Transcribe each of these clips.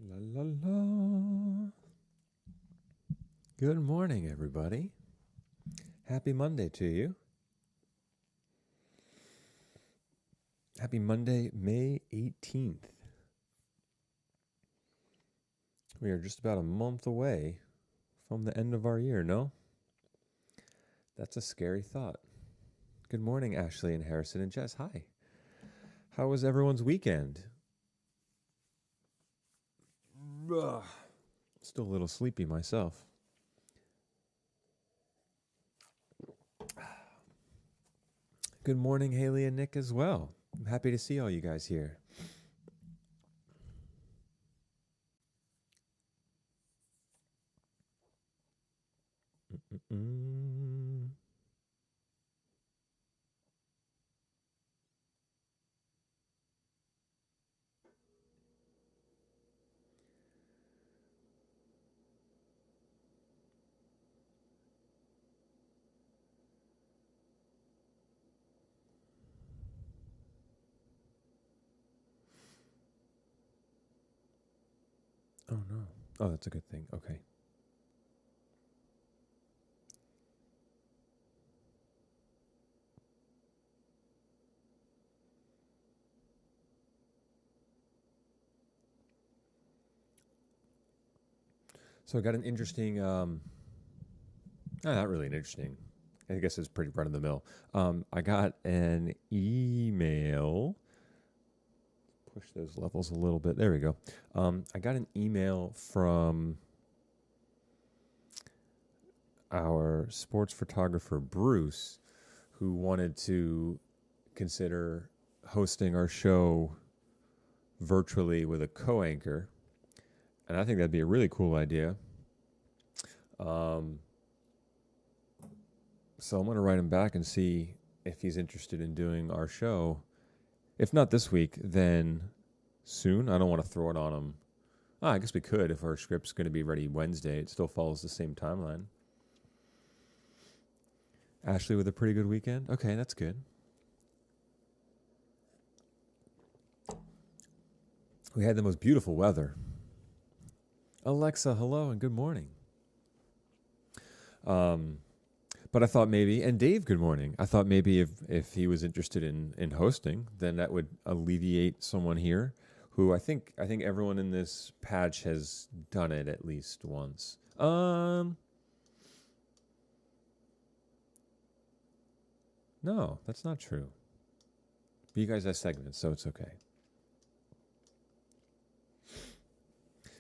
La la la. Good morning, everybody. Happy Monday to you. Happy Monday, May 18th. We are just about a month away from the end of our year, no? That's a scary thought. Good morning, Ashley and Harrison and Jess. Hi. How was everyone's weekend? Ugh. Still a little sleepy myself. Good morning, Haley and Nick as well. I'm happy to see all you guys here. Mm-mm. Oh, no. Oh, that's a good thing. Okay. So I got an interesting, not really an interesting, I guess it's pretty run of the mill. I got an email. Push those levels a little bit. There we go. I got an email from our sports photographer, Bruce, who wanted to consider hosting our show virtually with a co-anchor. And I think that'd be a really cool idea. So I'm going to write him back and see if he's interested in doing our show. If not this week, then soon. I don't want to throw it on him. I guess we could if our script's going to be ready Wednesday. It still follows the same timeline. Ashley with a pretty good weekend? Okay, that's good. We had the most beautiful weather. Alexa, hello and good morning. But I thought maybe, and Dave, good morning. I thought maybe if he was interested in hosting, then that would alleviate someone here who I think everyone in this patch has done it at least once. No, that's not true. But you guys have segments, so it's okay.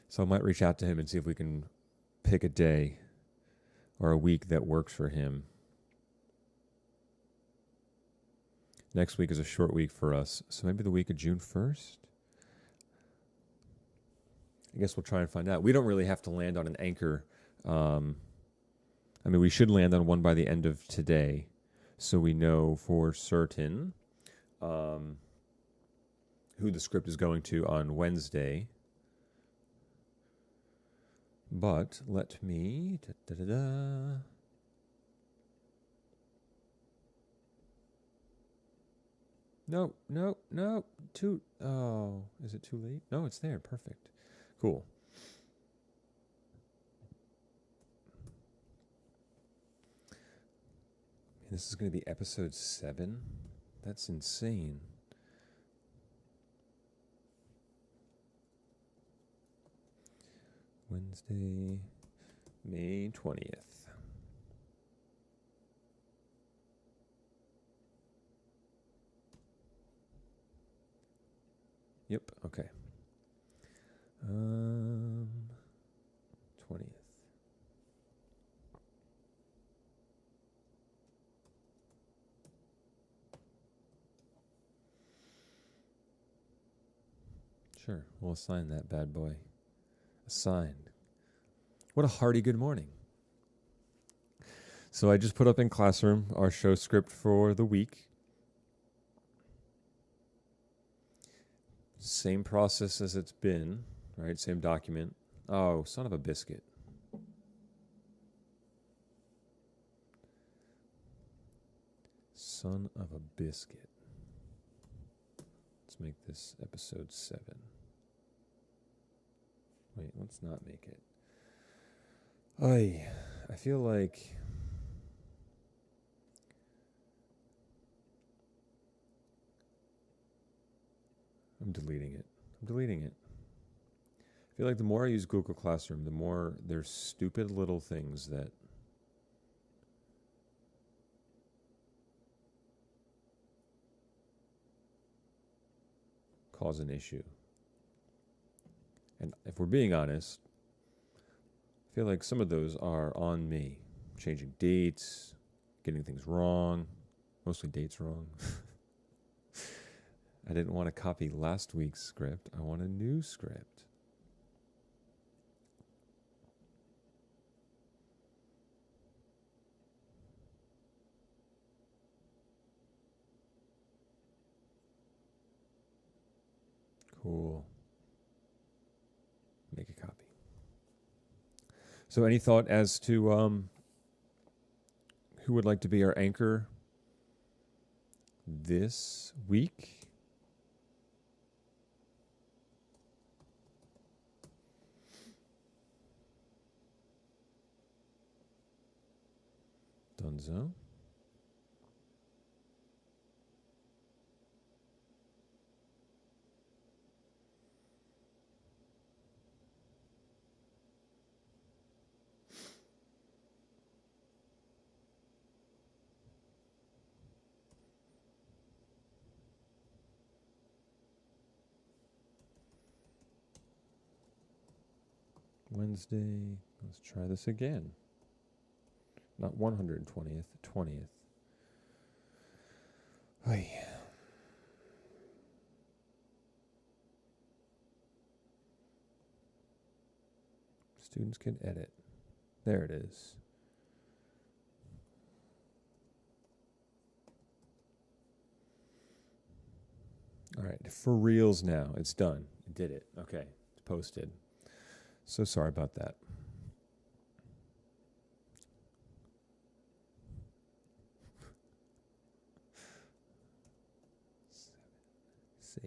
So I might reach out to him and see if we can pick a day or a week that works for him. Next week is a short week for us, so maybe the week of June 1st? I guess we'll try and find out. We don't really have to land on an anchor. I mean, we should land on one by the end of today, so we know for certain who the script is going to on Wednesday. But let me... No. Oh, is it too late? No, it's there. Perfect. Cool. This is going to be episode 7? That's insane. Wednesday, May 20th. Yep, okay. 20th. Sure, we'll assign that bad boy. Assigned. What a hearty good morning. So I just put up in Classroom our show script for the week. Same process as it's been, right? Same document. Oh, son of a biscuit. Son of a biscuit. Let's make this episode 7. Wait, let's not make it. I feel like I'm deleting it. I feel like the more I use Google Classroom, the more there's stupid little things that cause an issue. And if we're being honest, I feel like some of those are on me. Changing dates, getting things wrong, mostly dates wrong. I didn't want to copy last week's script. I want a new script. Cool. Make a copy. So any thought as to who would like to be our anchor this week? Dunzo. Wednesday. Let's try this again. Not 120th, 20th. Oy. Students can edit. There it is. All right, for reals now. It's done. It did it. Okay, it's posted. So sorry about that. Save.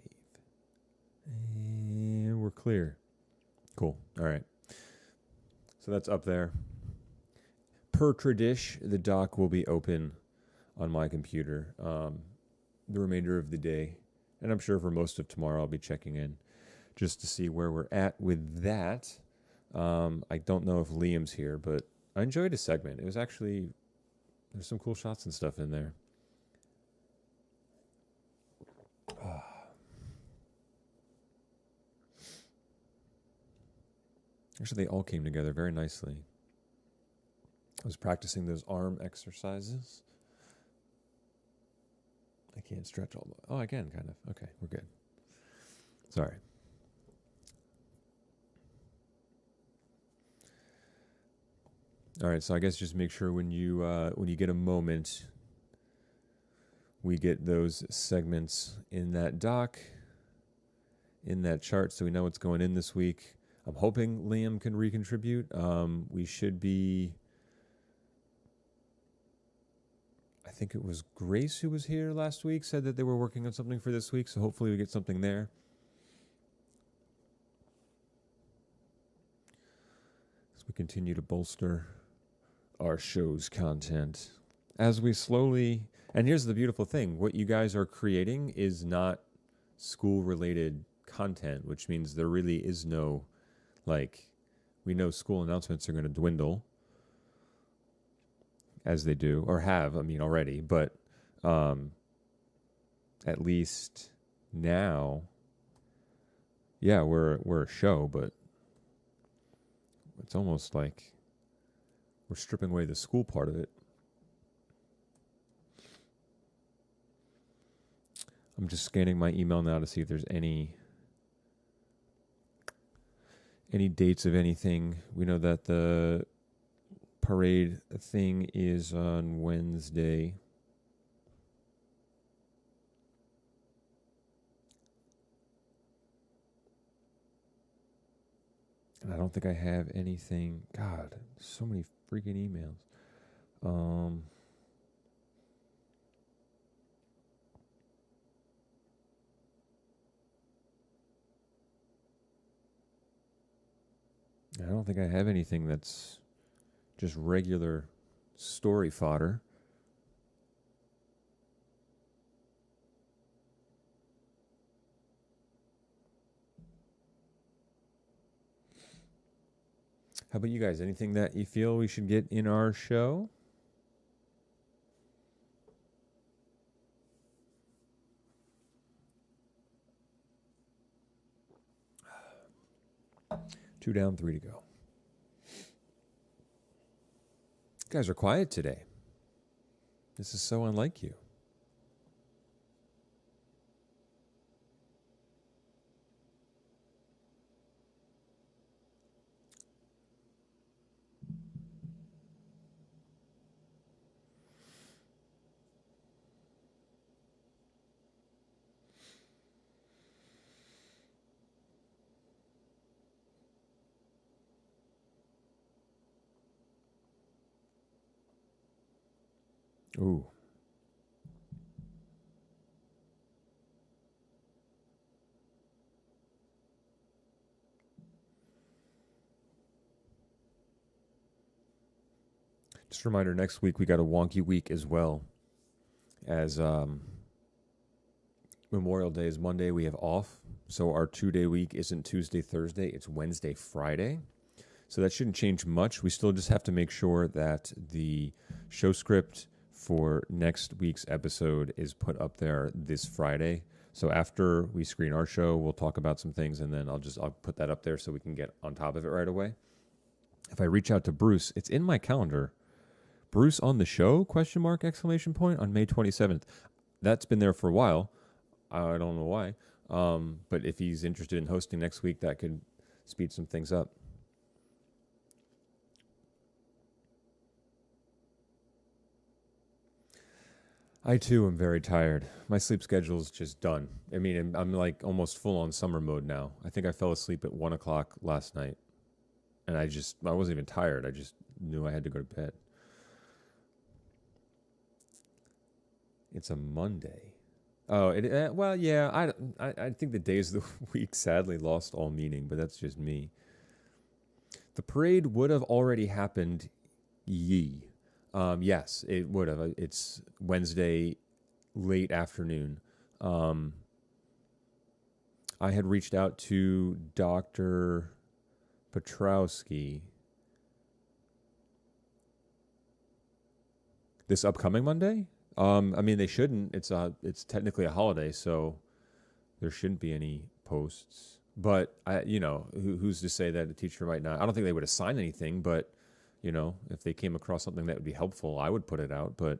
And we're clear. Cool. All right. So that's up there. Per tradish, the doc will be open on my computer the remainder of the day. And I'm sure for most of tomorrow I'll be checking in just to see where we're at with that. I don't know if Liam's here, but I enjoyed his segment. It was actually, there's some cool shots and stuff in there. Actually, they all came together very nicely. I was practicing those arm exercises. I can't stretch all the way. Oh, I can, kind of. Okay, we're good. Sorry. All right, so I guess just make sure when you get a moment, we get those segments in that doc, in that chart, so we know what's going in this week. I'm hoping Liam can recontribute. We should be. I think it was Grace who was here last week, said that they were working on something for this week, so hopefully we get something there. As we continue to bolster our show's content. As we slowly, and here's the beautiful thing, what you guys are creating is not school-related content, which means there really is no, we know school announcements are going to dwindle, as they do, or have, already, but at least now, yeah, we're a show, but it's almost like we're stripping away the school part of it. I'm just scanning my email now to see if there's any dates of anything. We know that the parade thing is on Wednesday. And I don't think I have anything. God, so many freaking emails. I don't think I have anything that's just regular story fodder. How about you guys? Anything that you feel we should get in our show? Two down, three to go. You guys are quiet today. This is so unlike you. Ooh. Just a reminder, next week we got a wonky week as well. As Memorial Day is Monday, we have off. So our 2-day week isn't Tuesday, Thursday, it's Wednesday, Friday. So that shouldn't change much. We still just have to make sure that the show script for next week's episode is put up there this Friday. So after we screen our show, we'll talk about some things, and then I'll put that up there so we can get on top of it right away. If I reach out to Bruce, it's in my calendar. Bruce on the show, ? On May 27th. That's been there for a while. I don't know why. But if he's interested in hosting next week, that could speed some things up. I too am very tired. My sleep schedule is just done. I mean, I'm like almost full on summer mode now. I think I fell asleep at 1 o'clock last night. And I wasn't even tired. I just knew I had to go to bed. It's a Monday. Oh, well, yeah. I think the days of the week sadly lost all meaning, but that's just me. The parade would have already happened. Yes, it would have. It's Wednesday, late afternoon. I had reached out to Dr. Petrowski this upcoming Monday. I mean, they shouldn't. It's technically a holiday, so there shouldn't be any posts. But who's to say that a teacher might not? I don't think they would assign anything, but if they came across something that would be helpful, I would put it out. But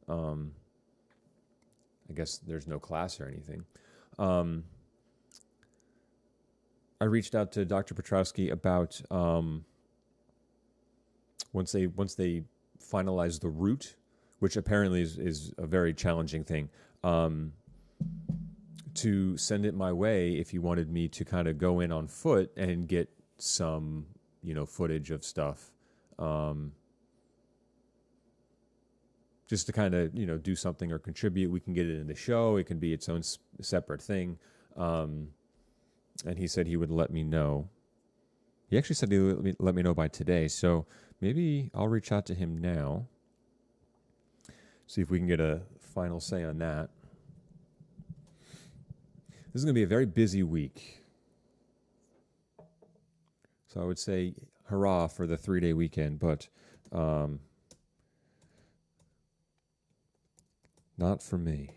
I guess there's no class or anything. I reached out to Dr. Petrowski about once they finalize the route, which apparently is a very challenging thing, to send it my way if you wanted me to kind of go in on foot and get some footage of stuff. Just to kind of do something or contribute. We can get it in the show. It can be its own separate thing. And he said he would let me know. He actually said he would let me know by today. So maybe I'll reach out to him now. See if we can get a final say on that. This is going to be a very busy week. So I would say hurrah for the 3-day weekend, but not for me.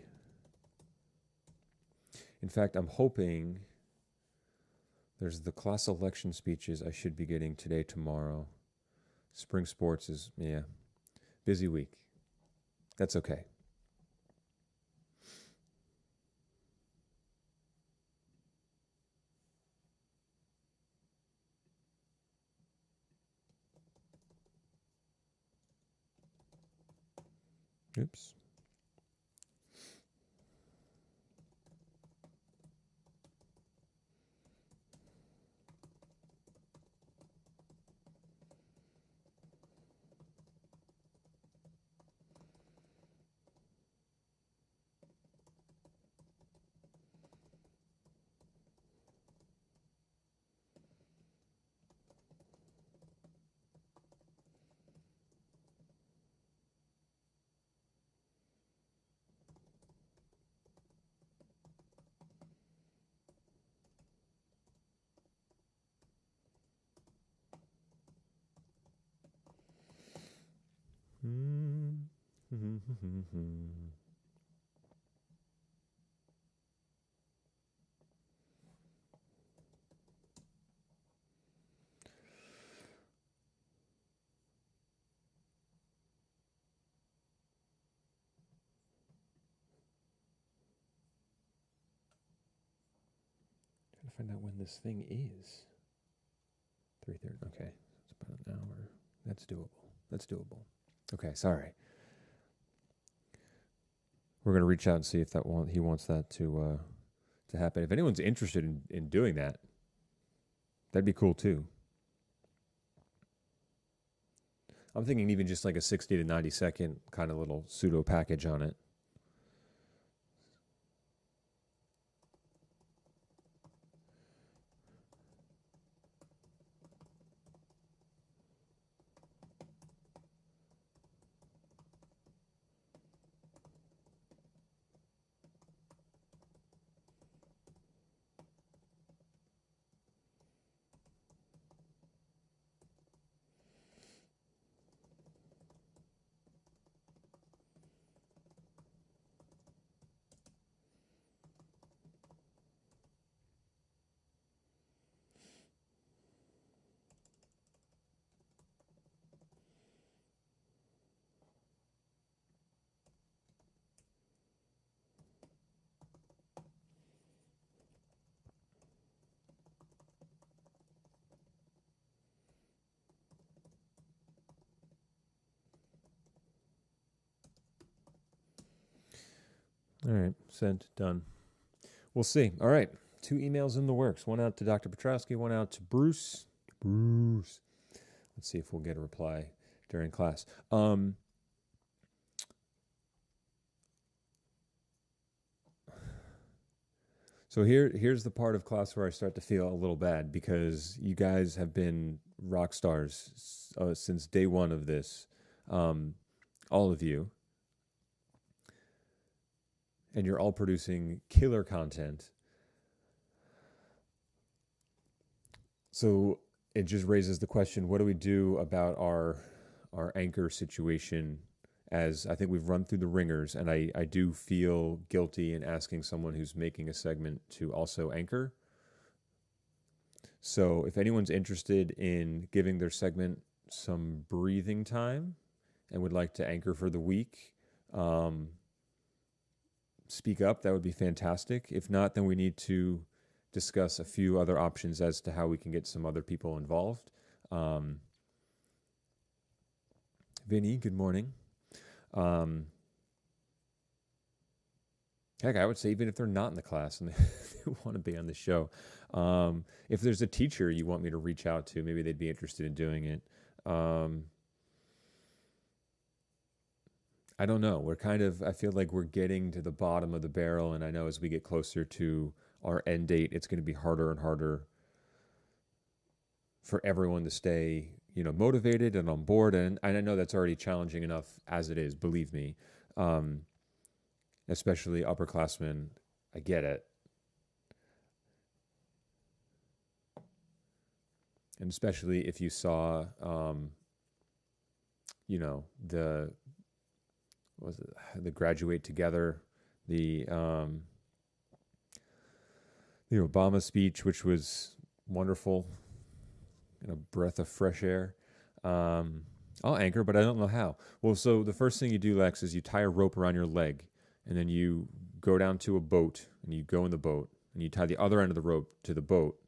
In fact, I'm hoping there's the class election speeches I should be getting today, tomorrow. Spring sports is, busy week. That's okay. Oops. Trying to find out when this thing is. 3:30. Okay, it's about an hour. That's doable. That's doable. Okay, sorry. We're gonna reach out and see if he wants that to happen. If anyone's interested in doing that, that'd be cool too. I'm thinking even just like a 60 to 90 second kind of little pseudo package on it. All right, sent, done. We'll see. All right, 2 emails in the works. One out to Dr. Petrowski, one out to Bruce. Let's see if we'll get a reply during class. So here's the part of class where I start to feel a little bad because you guys have been rock stars since day one of this, all of you. And you're all producing killer content. So it just raises the question, what do we do about our anchor situation? As I think we've run through the ringers, and I do feel guilty in asking someone who's making a segment to also anchor. So if anyone's interested in giving their segment some breathing time and would like to anchor for the week, speak up. That would be fantastic. If not, then we need to discuss a few other options as to how we can get some other people involved. Vinny, good morning. Heck, I would say even if they're not in the class and they want to be on the show, if there's a teacher you want me to reach out to, maybe they'd be interested in doing it. I don't know. I feel like we're getting to the bottom of the barrel, and I know as we get closer to our end date, it's going to be harder and harder for everyone to stay, motivated and on board. And I know that's already challenging enough as it is, believe me. Especially upperclassmen, I get it. And especially if you saw, the Graduate Together, the Obama speech, which was wonderful, and a breath of fresh air. I'll anchor, but I don't know how. Well, so the first thing you do, Lex, is you tie a rope around your leg, and then you go down to a boat, and you go in the boat, and you tie the other end of the rope to the boat,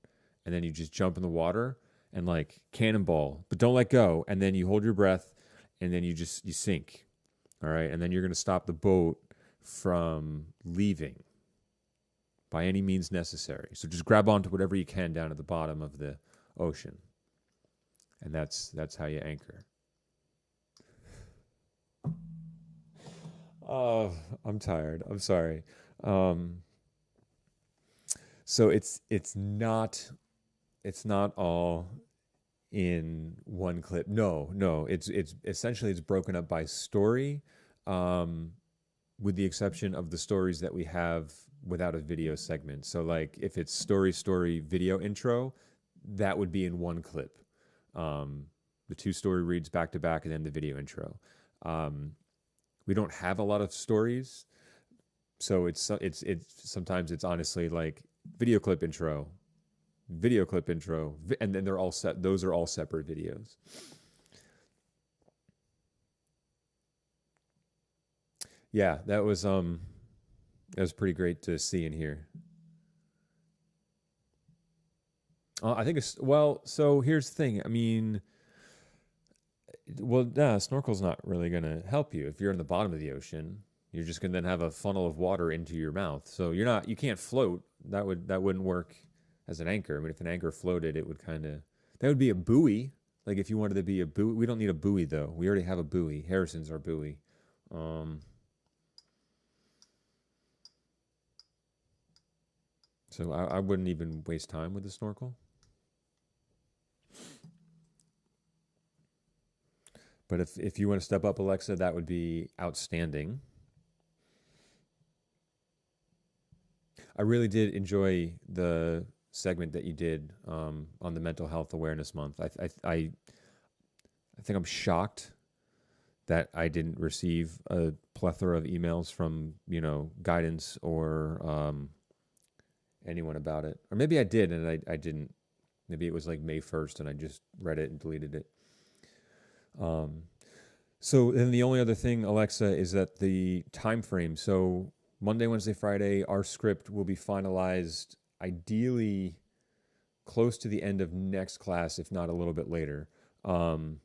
and then you just jump in the water and like cannonball, but don't let go, and then you hold your breath, and then you sink. All right, and then you're going to stop the boat from leaving by any means necessary. So just grab onto whatever you can down at the bottom of the ocean, and that's how you anchor. Oh, I'm tired. I'm sorry. So it's not all in one clip. No. It's essentially it's broken up by story, with the exception of the stories that we have without a video segment. So like if it's story video intro, that would be in one clip. The 2 story reads back to back and then the video intro. we don't have a lot of stories, so it's sometimes it's honestly like video clip intro, and then they're all set. Those are all separate videos. Yeah, that was pretty great to see and hear. I think it's well. So here's the thing. I mean, well, nah, snorkel's not really gonna help you if you're in the bottom of the ocean. You're just gonna then have a funnel of water into your mouth. So you can't float. That wouldn't work as an anchor. I mean, if an anchor floated, it would that would be a buoy. Like if you wanted to be a buoy, we don't need a buoy though. We already have a buoy. Harrison's our buoy. So I wouldn't even waste time with the snorkel. But if you want to step up, Alexa, that would be outstanding. I really did enjoy the segment that you did on the Mental Health Awareness Month. I think I'm shocked that I didn't receive a plethora of emails from guidance or anyone about it, or maybe I did and I didn't. Maybe it was like May 1st and I just read it and deleted it. So then the only other thing, Alexa, is that the time frame. So Monday, Wednesday, Friday, our script will be finalized ideally close to the end of next class, if not a little bit later. And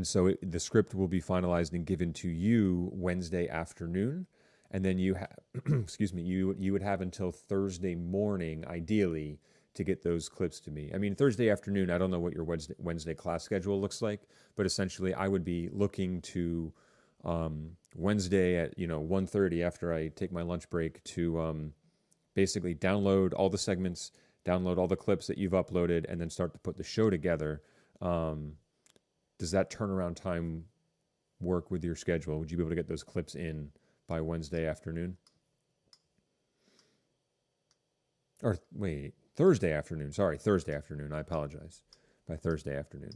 so the script will be finalized and given to you Wednesday afternoon. And then you have, excuse me, you would have until Thursday morning, ideally, to get those clips to me. I mean, Thursday afternoon, I don't know what your Wednesday class schedule looks like, but essentially I would be looking to Wednesday at 1:30 after I take my lunch break to basically download all the segments, download all the clips that you've uploaded, and then start to put the show together. Does that turnaround time work with your schedule? Would you be able to get those clips in by Wednesday afternoon? Or wait, Thursday afternoon. Sorry, Thursday afternoon. I apologize. By Thursday afternoon.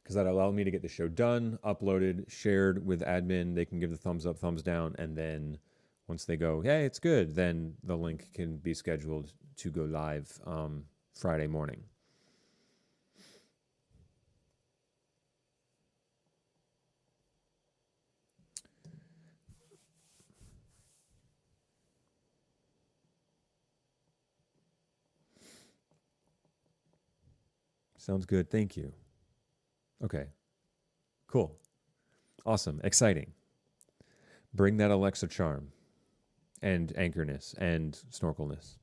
Because that allowed me to get the show done, uploaded, shared with admin. They can give the thumbs up, thumbs down, and then once they go, hey, it's good, then the link can be scheduled to go live Friday morning. Sounds good. Thank you. Okay. Cool. Awesome. Exciting. Bring that Alexa charm and anchorness and snorkelness.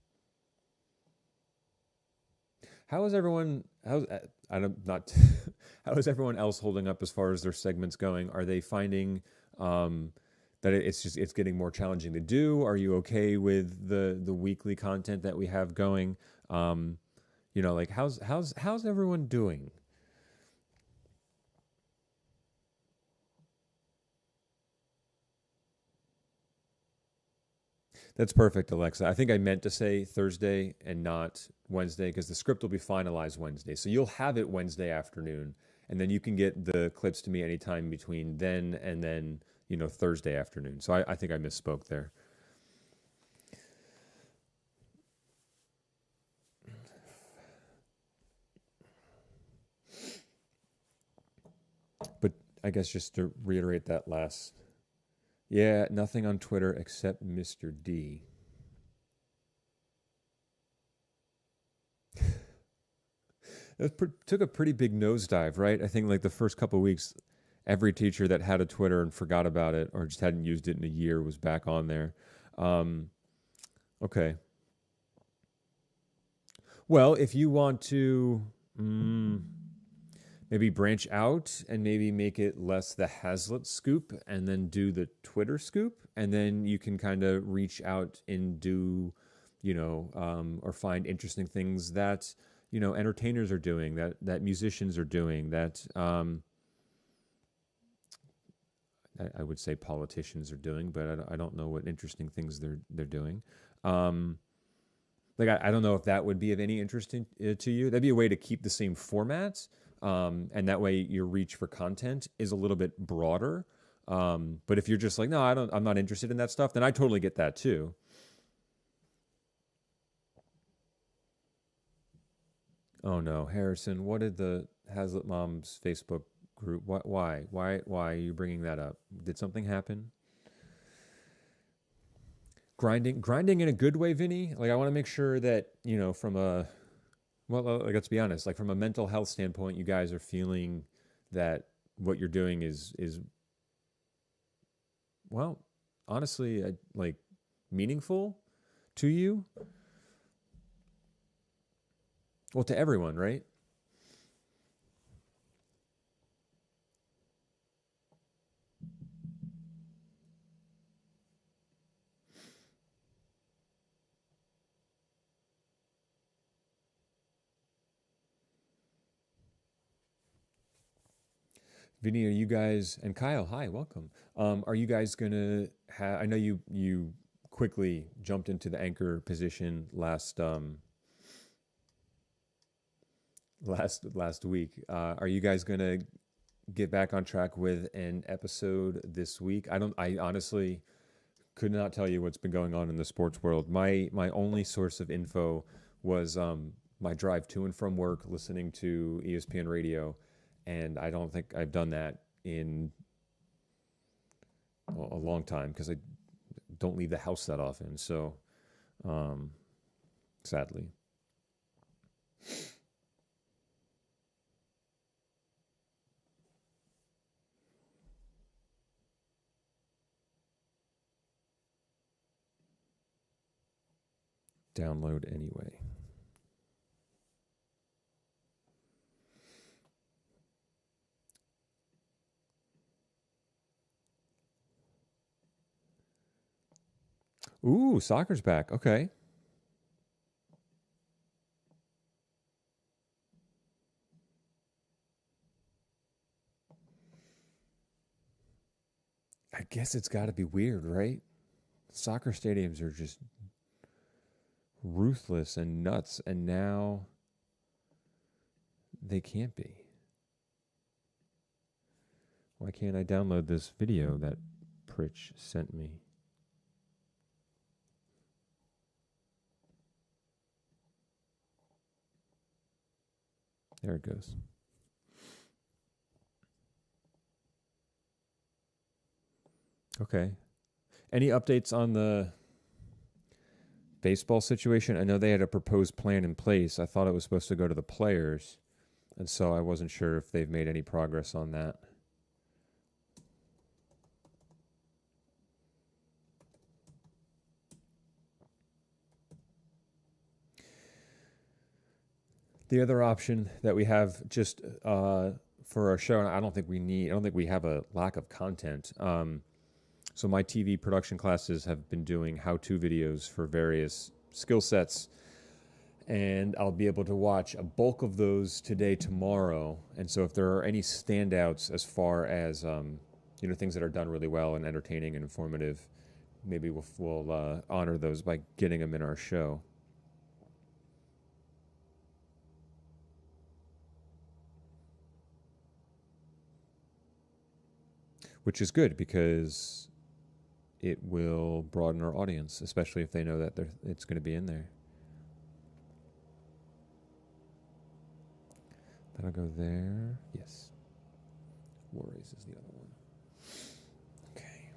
How is everyone how is everyone else holding up as far as their segments going? Are they finding that it's getting more challenging to do? Are you okay with the weekly content that we have going? Like how's everyone doing? That's perfect, Alexa. I think I meant to say Thursday and not Wednesday because the script will be finalized Wednesday. So you'll have it Wednesday afternoon, and then you can get the clips to me anytime between then and then, Thursday afternoon. So I think I misspoke there. But I guess just to reiterate that last. Yeah, nothing on Twitter except Mr. D. It took a pretty big nosedive, right? I think like the first couple of weeks, every teacher that had a Twitter and forgot about it or just hadn't used it in a year was back on there. Okay. Well, if you want to maybe branch out and maybe make it less the Hazlitt scoop and then do the Twitter scoop, and then you can kind of reach out and do, or find interesting things that entertainers are doing, that musicians are doing, that I would say politicians are doing, but I don't know what interesting things they're doing. I don't know if that would be of any interest to you. That'd be a way to keep the same format, and that way your reach for content is a little bit broader. But if you're just like, no, I'm not interested in that stuff, then I totally get that too. Oh no, Harrison, what did the Hazlitt Moms Facebook group? Why are you bringing that up? Did something happen? Grinding in a good way, Vinny. Like I want to make sure that from a like, let's be honest, like from a mental health standpoint, you guys are feeling that what you're doing is well, honestly, like meaningful to you. Well, to everyone, right? Vinny, are you guys and Kyle? Hi, welcome. Are you guys gonna have? I know you quickly jumped into the anchor position last week. Are you guys gonna get back on track with an episode this week? I honestly could not tell you what's been going on in the sports world. My only source of info was my drive to and from work, listening to ESPN radio, and I don't think I've done that in a long time because I don't leave the house that often. So, sadly. Download anyway. Ooh, soccer's back. Okay. I guess it's got to be weird, right? Soccer stadiums are just ruthless and nuts, and now they can't be. Why can't I download this video that Pritch sent me? There it goes. Okay. Any updates on the baseball situation? I know they had a proposed plan in place. I thought it was supposed to go to the players, and so I wasn't sure if they've made any progress on that. The other option that we have just for our show, and I don't think we have a lack of content. So my TV production classes have been doing how-to videos for various skill sets, and I'll be able to watch a bulk of those today, tomorrow. And so if there are any standouts as far as things that are done really well and entertaining and informative, maybe we'll honor those by getting them in our show. Which is good because it will broaden our audience, especially if they know that it's going to be in there. That'll go there. Yes. Worries is the other one. Okay.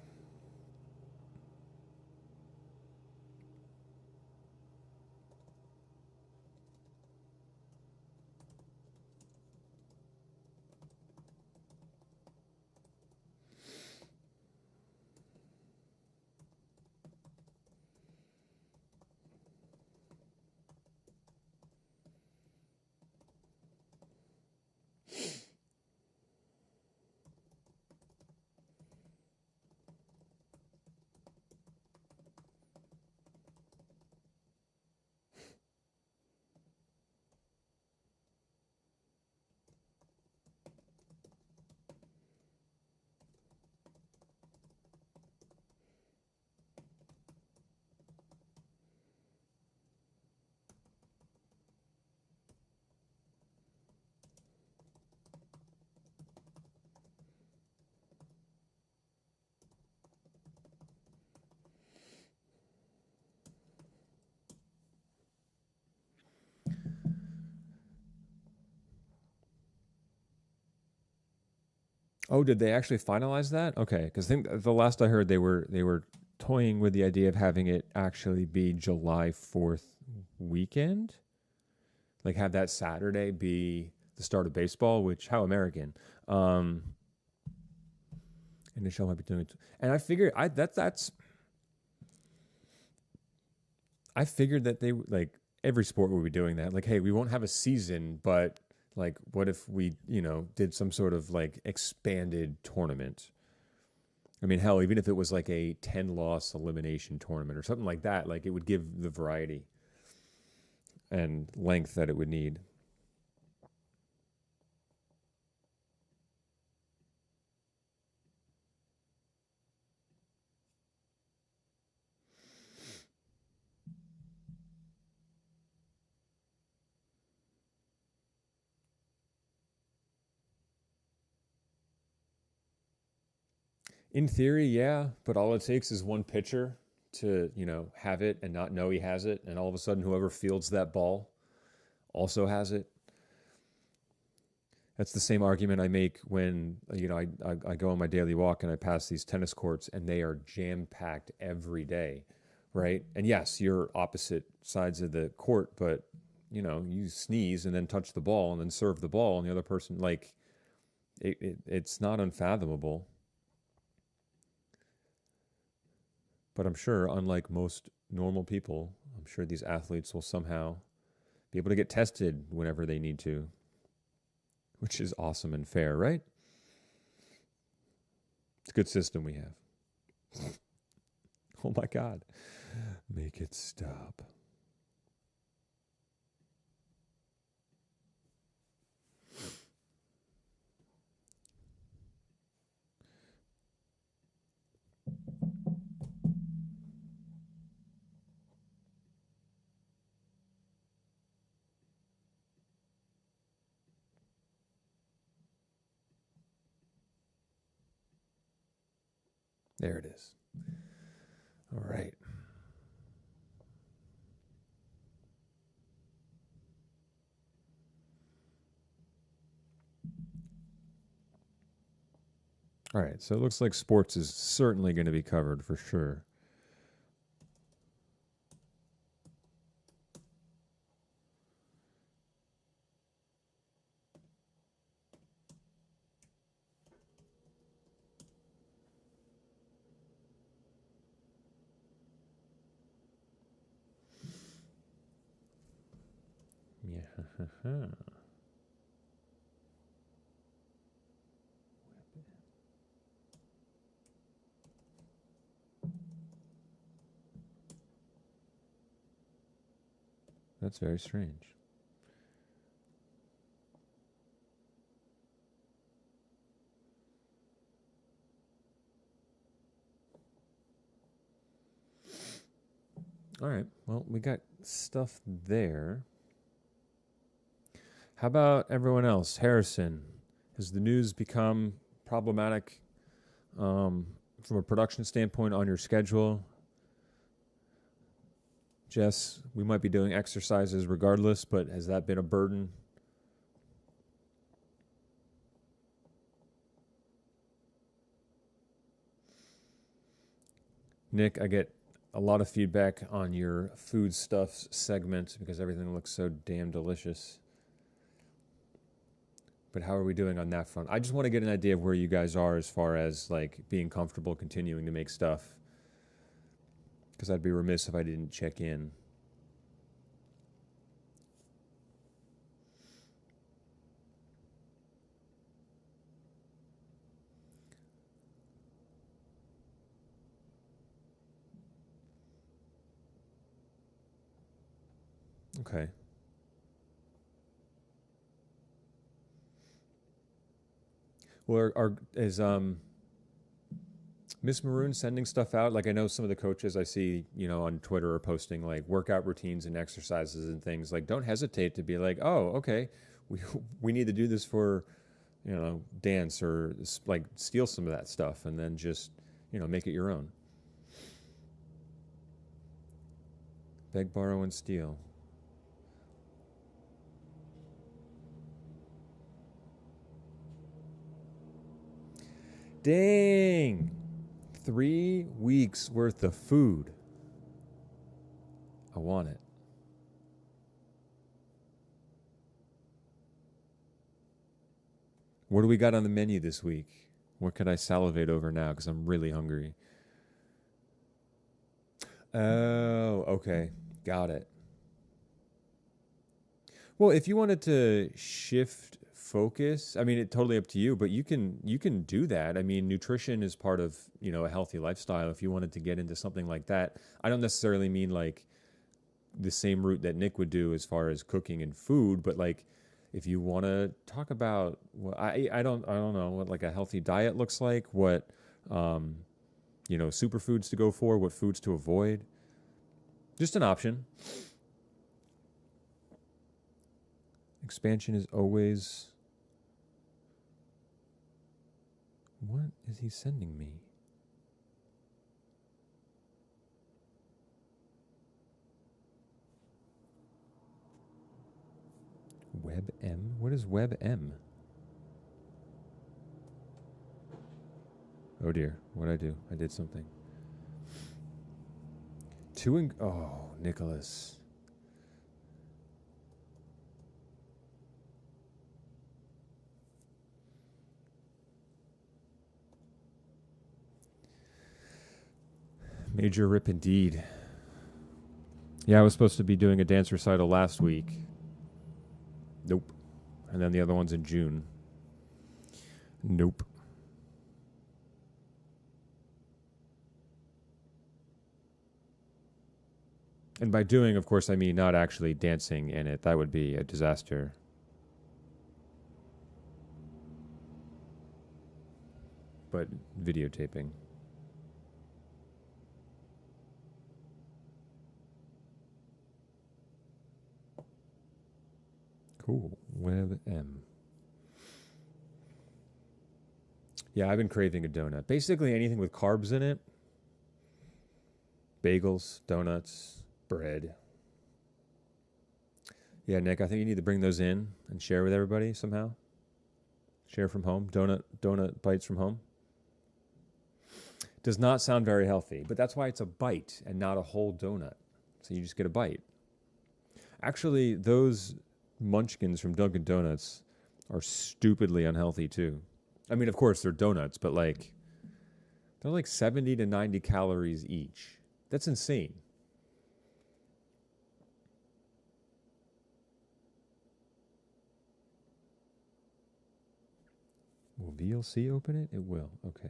Oh, did they actually finalize that? Okay, because I think the last I heard they were toying with the idea of having it actually be July 4th weekend, like have that Saturday be the start of baseball. Which how American. Um, NHL might be doing it, and I figured I figured that they like every sport would be doing that. Like, hey, we won't have a season, but like, what if we, did some sort of like expanded tournament? I mean, hell, even if it was like a 10-loss elimination tournament or something like that, like it would give the variety and length that it would need. In theory, yeah, but all it takes is one pitcher to, have it and not know he has it, and all of a sudden whoever fields that ball also has it. That's the same argument I make when I go on my daily walk and I pass these tennis courts and they are jam packed every day, right? And yes, you're opposite sides of the court, but you sneeze and then touch the ball and then serve the ball, and the other person like it's not unfathomable. But I'm sure, unlike most normal people, I'm sure these athletes will somehow be able to get tested whenever they need to, which is awesome and fair, right? It's a good system we have. Oh my God. Make it stop. There it is. All right. All right. So it looks like sports is certainly going to be covered for sure. Yeah. That's very strange. All right. Well, we got stuff there. How about everyone else? Harrison, has the news become problematic from a production standpoint on your schedule? Jess, we might be doing exercises regardless, but has that been a burden? Nick, I get a lot of feedback on your food stuffs segment because everything looks so damn delicious. But how are we doing on that front? I just want to get an idea of where you guys are as far as like being comfortable continuing to make stuff, because I'd be remiss if I didn't check in. Okay. Well, is Miss Maroon sending stuff out? Like I know some of the coaches I see, on Twitter are posting like workout routines and exercises and things. Like don't hesitate to be like, oh, okay, we we need to do this for, dance or like steal some of that stuff and then just, make it your own. Beg, borrow, and steal. Dang. 3 weeks worth of food. I want it. What do we got on the menu this week? What could I salivate over now? Because I'm really hungry. Oh, okay. Got it. Well, if you wanted to shift focus, I mean, it's totally up to you, but you can do that. I mean, nutrition is part of, a healthy lifestyle. If you wanted to get into something like that, I don't necessarily mean like the same route that Nick would do as far as cooking and food, but like if you want to talk about, well, I don't know what like a healthy diet looks like, what superfoods to go for, what foods to avoid. Just an option. Expansion is always... What is he sending me? WebM? What is WebM? Oh dear, what'd I do? I did something. Oh, Nicholas. Major rip indeed. Yeah, I was supposed to be doing a dance recital last week. Nope. And then the other one's in June. Nope. And by doing, of course, I mean not actually dancing in it. That would be a disaster. But videotaping. Cool. WebM. Yeah, I've been craving a donut. Basically anything with carbs in it. Bagels, donuts, bread. Yeah, Nick, I think you need to bring those in and share with everybody somehow. Share from home. Donut bites from home. Does not sound very healthy, but that's why it's a bite and not a whole donut. So you just get a bite. Actually, those munchkins from Dunkin' Donuts are stupidly unhealthy too. I mean, of course, they're donuts, but like, they're like 70 to 90 calories each. That's insane. Will VLC open it? It will. Okay.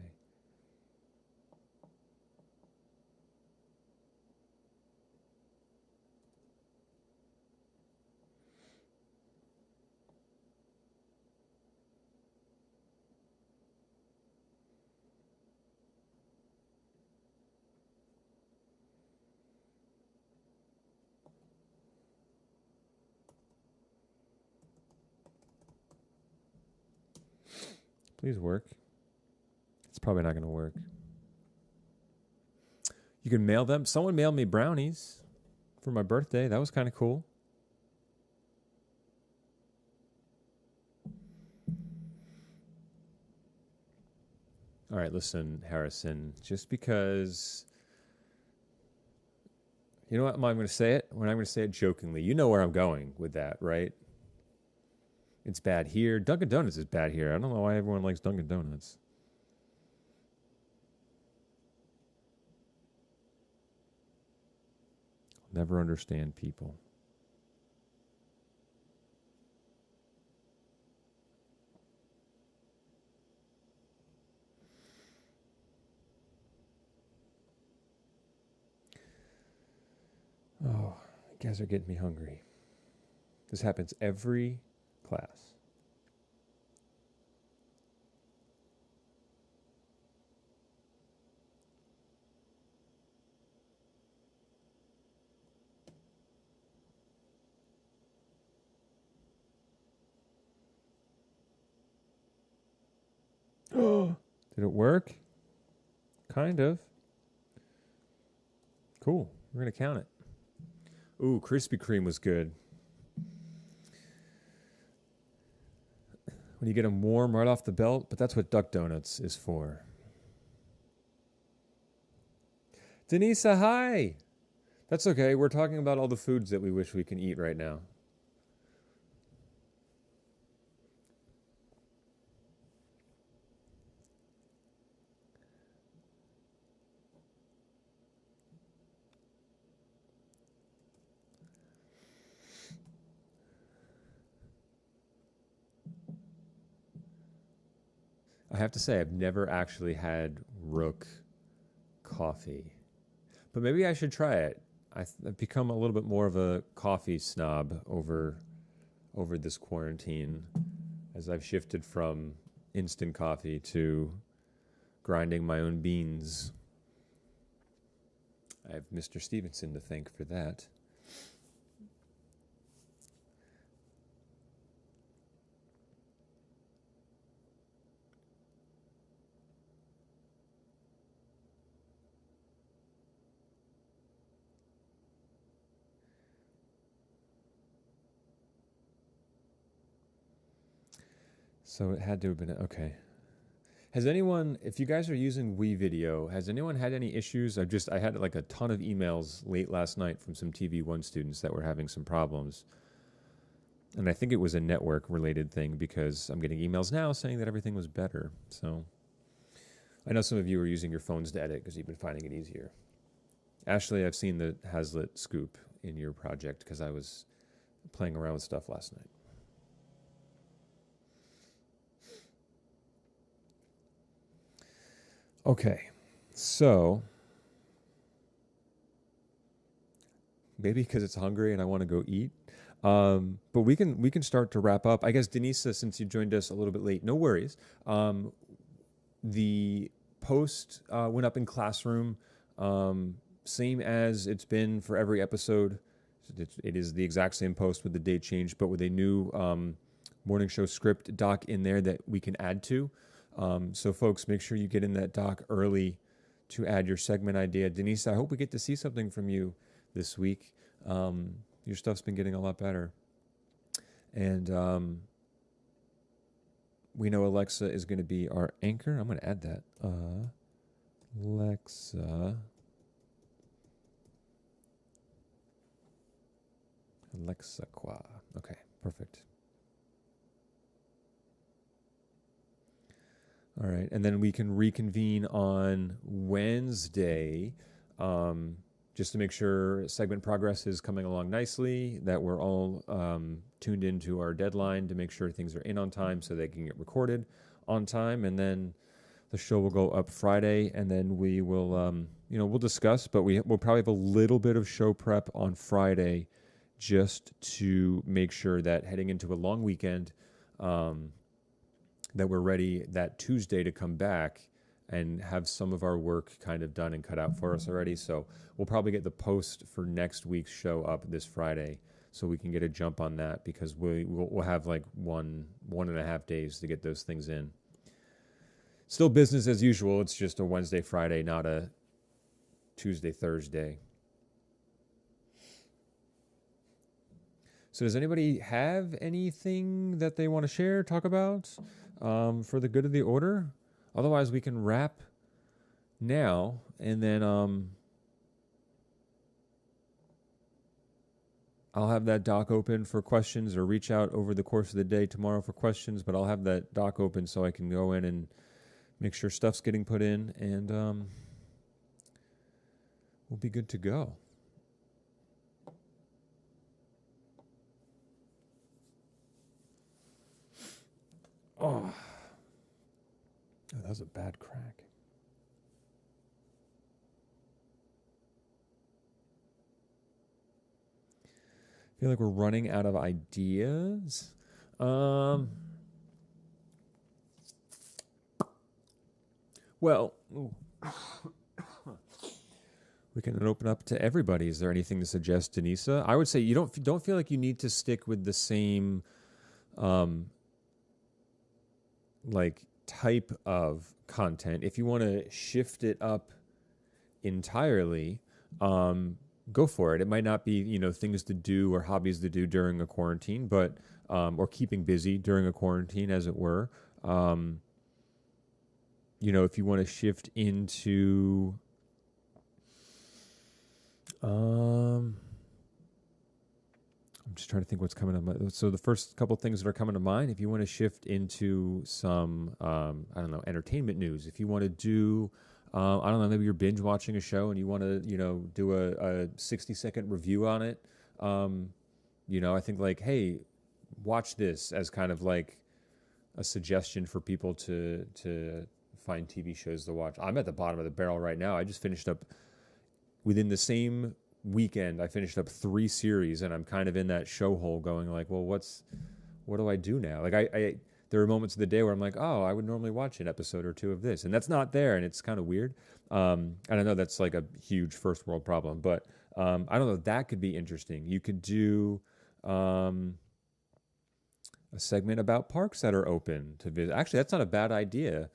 Please work. It's probably not going to work. You can mail them. Someone mailed me brownies for my birthday. That was kind of cool. All right, listen, Harrison. Just because... You know what? I'm going to say it. When I'm going to say it jokingly. You know where I'm going with that, right? It's bad here. Dunkin' Donuts is bad here. I don't know why everyone likes Dunkin' Donuts. I'll never understand people. Oh, you guys are getting me hungry. This happens every class. Did it work? Kind of. Cool. We're going to count it. Ooh, Krispy Kreme was good. When you get them warm right off the belt, but that's what Duck Donuts is for. Denisa, hi. That's okay. We're talking about all the foods that we wish we can eat right now. I have to say, I've never actually had Rook coffee, but maybe I should try it. I've become a little bit more of a coffee snob over this quarantine, as I've shifted from instant coffee to grinding my own beans. I have Mr. Stevenson to thank for that. So it had to have been okay. Has anyone, if you guys are using WeVideo, has anyone had any issues? I had like a ton of emails late last night from some TV1 students that were having some problems. And I think it was a network related thing because I'm getting emails now saying that everything was better. So I know some of you are using your phones to edit because you've been finding it easier. Ashley, I've seen the Hazlitt scoop in your project because I was playing around with stuff last night. Okay, so maybe because it's hungry and I want to go eat. But we can start to wrap up. I guess Denisa, since you joined us a little bit late, no worries. The post went up in Classroom, same as it's been for every episode. It is the exact same post with the date change, but with a new morning show script doc in there that we can add to. So folks, make sure you get in that doc early to add your segment idea. Denise, I hope we get to see something from you this week. Your stuff's been getting a lot better. And we know Alexa is going to be our anchor. I'm going to add that. Alexa. Alexa qua. Okay, perfect. All right, and then we can reconvene on Wednesday, just to make sure segment progress is coming along nicely, that we're all tuned into our deadline to make sure things are in on time so they can get recorded on time, and then the show will go up Friday, and then we will, we'll discuss, but we'll probably have a little bit of show prep on Friday just to make sure that heading into a long weekend, that we're ready that Tuesday to come back and have some of our work kind of done and cut out for us already. So we'll probably get the post for next week's show up this Friday so we can get a jump on that because we'll have like one and a half days to get those things in. Still business as usual. It's just a Wednesday, Friday, not a Tuesday, Thursday. So does anybody have anything that they want to share, talk about? For the good of the order. Otherwise, we can wrap now, and then I'll have that doc open for questions, or reach out over the course of the day tomorrow for questions, but I'll have that doc open so I can go in and make sure stuff's getting put in, and we'll be good to go. Oh, that was a bad crack. I feel like we're running out of ideas. Well, we can open up to everybody. Is there anything to suggest, Denisa? I would say you don't feel like you need to stick with the same like type of content. If you want to shift it up entirely, go for it. It might not be, things to do or hobbies to do during a quarantine, but or keeping busy during a quarantine, as it were. If you want to shift into Um, I'm just trying to think what's coming to mind. So the first couple things that are coming to mind, if you want to shift into some, I don't know, entertainment news, if you want to do, I don't know, maybe you're binge watching a show and you want to, do a 60-second review on it. I think like, hey, watch this as kind of like a suggestion for people to find TV shows to watch. I'm at the bottom of the barrel right now. I just finished up within the same weekend. I finished up 3 series, and I'm kind of in that show hole, going like, well, what do I do now? Like I there are moments of the day where I'm like, oh, I would normally watch an episode or 2 of this, and that's not there, and it's kind of weird. And I know that's like a huge first world problem, but I don't know. That could be interesting. You could do a segment about parks that are open to visit. Actually, that's not a bad idea.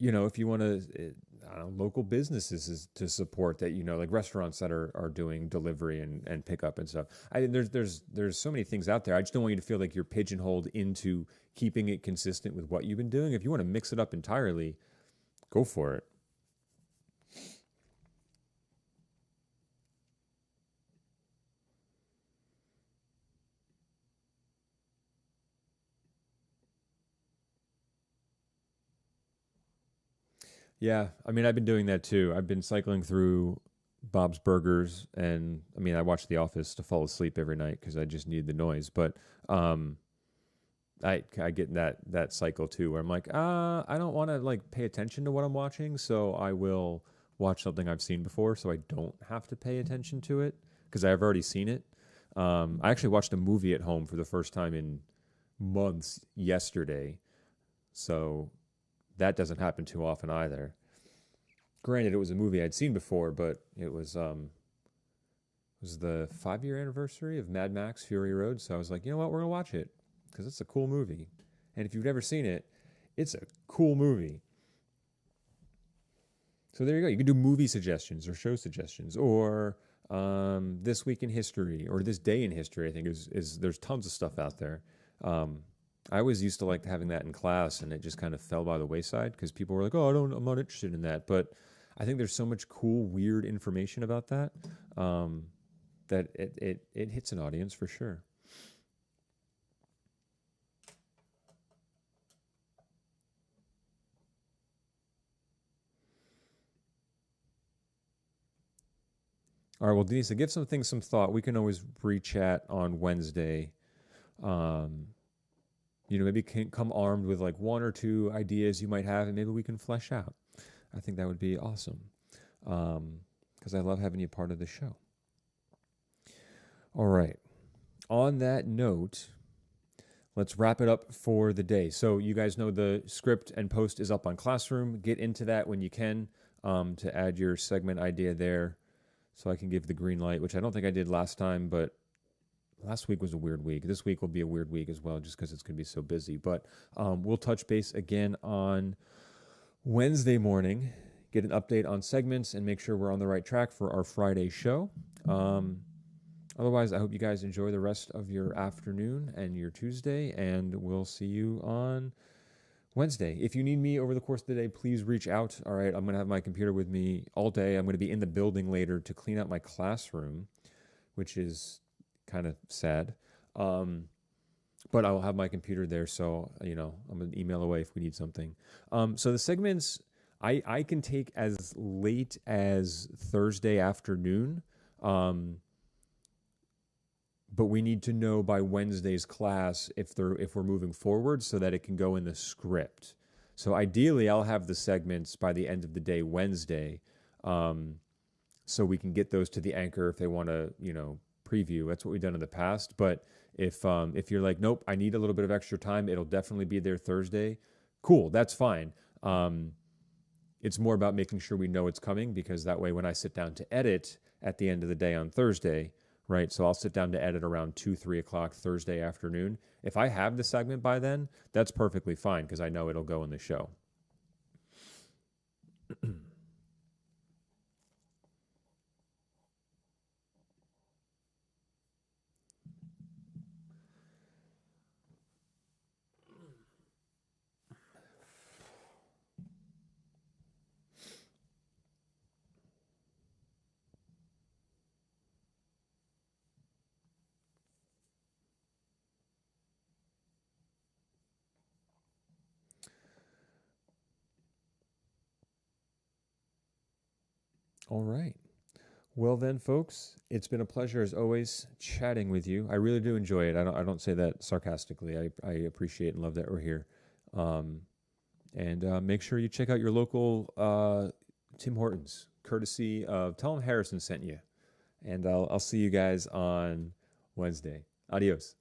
If you want to, I don't know, local businesses to support that, like restaurants that are doing delivery and pickup and stuff. There's so many things out there. I just don't want you to feel like you're pigeonholed into keeping it consistent with what you've been doing. If you want to mix it up entirely, go for it. Yeah, I mean, I've been doing that too. I've been cycling through Bob's Burgers, and I mean, I watch The Office to fall asleep every night because I just need the noise. But um, I get in that cycle too, where I'm like, I don't want to like pay attention to what I'm watching, so I will watch something I've seen before, so I don't have to pay attention to it because I've already seen it. I actually watched a movie at home for the first time in months yesterday, so that doesn't happen too often either. Granted, it was a movie I'd seen before, but it was the 5-year anniversary of Mad Max Fury Road, so I was like, you know what, we're gonna watch it because it's a cool movie, and if you've never seen it, it's a cool movie. So there you go. You can do movie suggestions or show suggestions or this week in history or this day in history. I think is there's tons of stuff out there. Um, I always used to like having that in class, and it just kind of fell by the wayside because people were like, "Oh, I'm not interested in that." But I think there's so much cool, weird information about that um, that it hits an audience for sure. All right, well, Denise, give some things some thought. We can always re-chat on Wednesday. Um, maybe can come armed with like 1 or 2 ideas you might have, and maybe we can flesh out. I think that would be awesome because I love having you part of the show. All right. On that note, let's wrap it up for the day. So you guys know the script and post is up on Classroom. Get into that when you can to add your segment idea there, so I can give the green light, which I don't think I did last time, but last week was a weird week. This week will be a weird week as well, just because it's going to be so busy. But we'll touch base again on Wednesday morning, get an update on segments, and make sure we're on the right track for our Friday show. Otherwise, I hope you guys enjoy the rest of your afternoon and your Tuesday, and we'll see you on Wednesday. If you need me over the course of the day, please reach out. All right, I'm going to have my computer with me all day. I'm going to be in the building later to clean out my classroom, which is kind of sad. But I will have my computer there, so I'm an email away if we need something. So the segments I can take as late as Thursday afternoon, but we need to know by Wednesday's class if we're moving forward so that it can go in the script. So ideally, I'll have the segments by the end of the day Wednesday, so we can get those to the anchor if they want to preview. That's what we've done in the past. But if you're like, nope, I need a little bit of extra time, it'll definitely be there Thursday. Cool, that's fine. It's more about making sure we know it's coming, because that way when I sit down to edit at the end of the day on Thursday, right? So I'll sit down to edit around 2-3 o'clock Thursday afternoon. If I have the segment by then, that's perfectly fine because I know it'll go in the show. All right. Well then, folks, it's been a pleasure as always chatting with you. I really do enjoy it. I don't say that sarcastically. I appreciate and love that we're here. Um, and make sure you check out your local Tim Hortons, courtesy of tell them Harrison sent you. And I'll see you guys on Wednesday. Adios.